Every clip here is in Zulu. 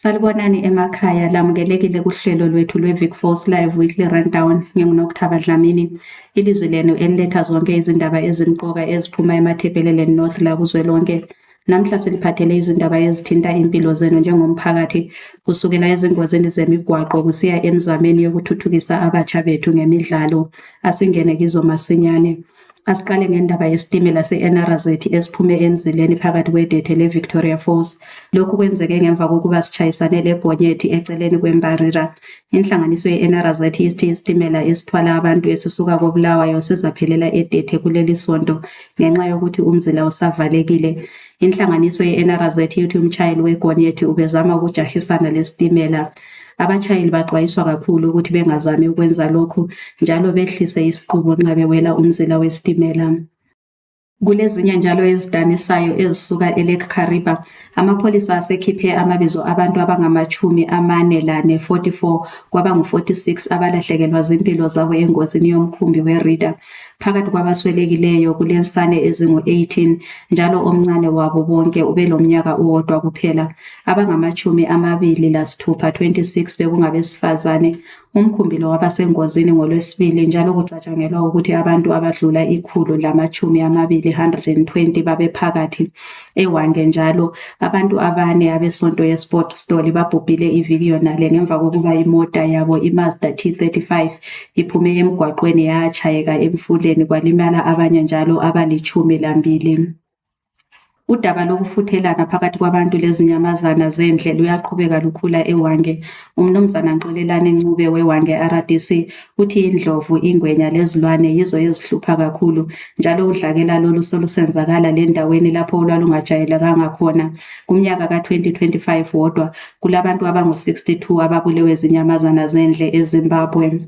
Salibonani emakhaya, lamukelekile kuhlelo lwethu lwe-Vic Falls Live Weekly Rundown. NginguNokuthaba Dlamini. Ilizwi lenu eliletha zonke izindaba ezimqoka eziphuma emathebheleleni North la kuzwelonke. Namhla siliphathele izindaba ezithinta impilo zenu njengomphakathi, kusukela ezingozini zemigwaqo kusiya emzameni yokuthuthukisa abatsha bethu ngemidlalo. Asingene kizo masinyane. Asiqale ngendaba yesitimela se-Enarazethi esiphume emzileni phakathi kwedethe le-Victoria Falls. Lokhu kwenzeke ngemva kokuba sitshayisane leGonyethi eceleni kwembarira. Inhlanganiso ye-Enarazethi ithi isitimela esithwala abantu esisuka koBulawayo sizaphelela edethe kuleli sonto ngenxa yokuthi umzila usavalekile. Inhlanganiso ye-Enarazethi ithi umshayeli weGonyethi ubezama ukujahisana lesitimela. Abatshayeli baxwayiswa kakhulu ukuthi bengazami ukwenza lokhu njalo behlise isiqubu nxa bewela umzila wesitimela. Kulezinye njalo ezidanisayo ezisuka eLake Kariba, amapholisa asekhiphe amabizo abantu abangama-44 kwaba ngu-46 abalahlekelwa zimpilo zabo engozini yomkhumbi weRida. Phakathi kwabaswelekileyo kulensane ezingu-18 njalo omncane wabo bonke ubelomnyaka owodwa kuphela. Abangama-26 bekungabesifazane. Umkhumbi lo wabasengozini ngoLwesibili njalo kucatshangelwa ukuthi abantu abadlula 120 babephakathi. EHwange njalo abantu abane abesonto yeSport Stoli babhubhile iviki yonale ngemva kokuba imota yabo iMazda T35 iphume emgwaqweni yatshayeka emfuleni kwalimala abanye njalo abali-12. Udaba lokufuthelana phakathi kwabantu lezinyamazana zendle luyaqhubeka lukhula eHwange. Umnumzana Nxolelane Ncube weHwange RDC uthi indlovu, ingwenya lezilwane yizo ezihlupha kakhulu njalo udlakela lolu solusenzakala lendaweni lapho olwalungajayelekanga khona. Kumnyaka ka-2025 wodwa kulabantu abangu-62 ababulewe zinyamazana zendle eZimbabwe.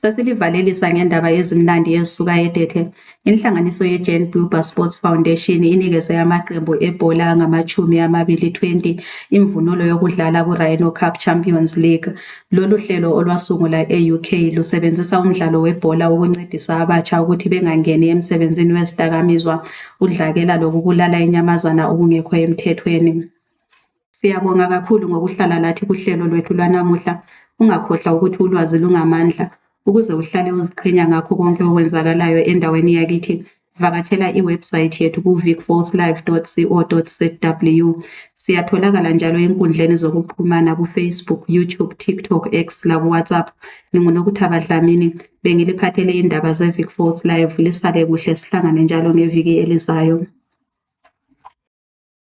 Sesilivalelisa ngendaba ezimnandi ezisuka eDethe. Inhlanganiso ye-Jane Buber Sports Foundation inikeze amaqembu ebhola angama-20 imvunulo yokudlala ku-Rhino Cup Champions League. Lolu hlelo olwasungula e-UK lusebenzisa umdlalo webhola ukuncedisa abatsha ukuthi bengangeni emsebenzini wezidakamizwa, udlakela lokubulala inyamazana okungekho emthethweni. Siyabonga kakhulu ngokuhlala lathi kuhlelo lwethu lwanamuhla. Ungakhohlwa ukuthi ulwazi lungamandla. Ukuze uhlale uziqhenya ngakho konke okwenzakalayo endaweni yakithi, vakatshela iwebsite yethu ku-vicfallslive.co.zw. Siyatholakala njalo enkundleni zokuxhumana ku-Facebook, YouTube, TikTok, X laku-WhatsApp. NginguNokuthaba Dlamini, bengiliphathele indaba ze-Vic Falls Live. Lisale kuhle, sihlangane njalo ngeviki elizayo.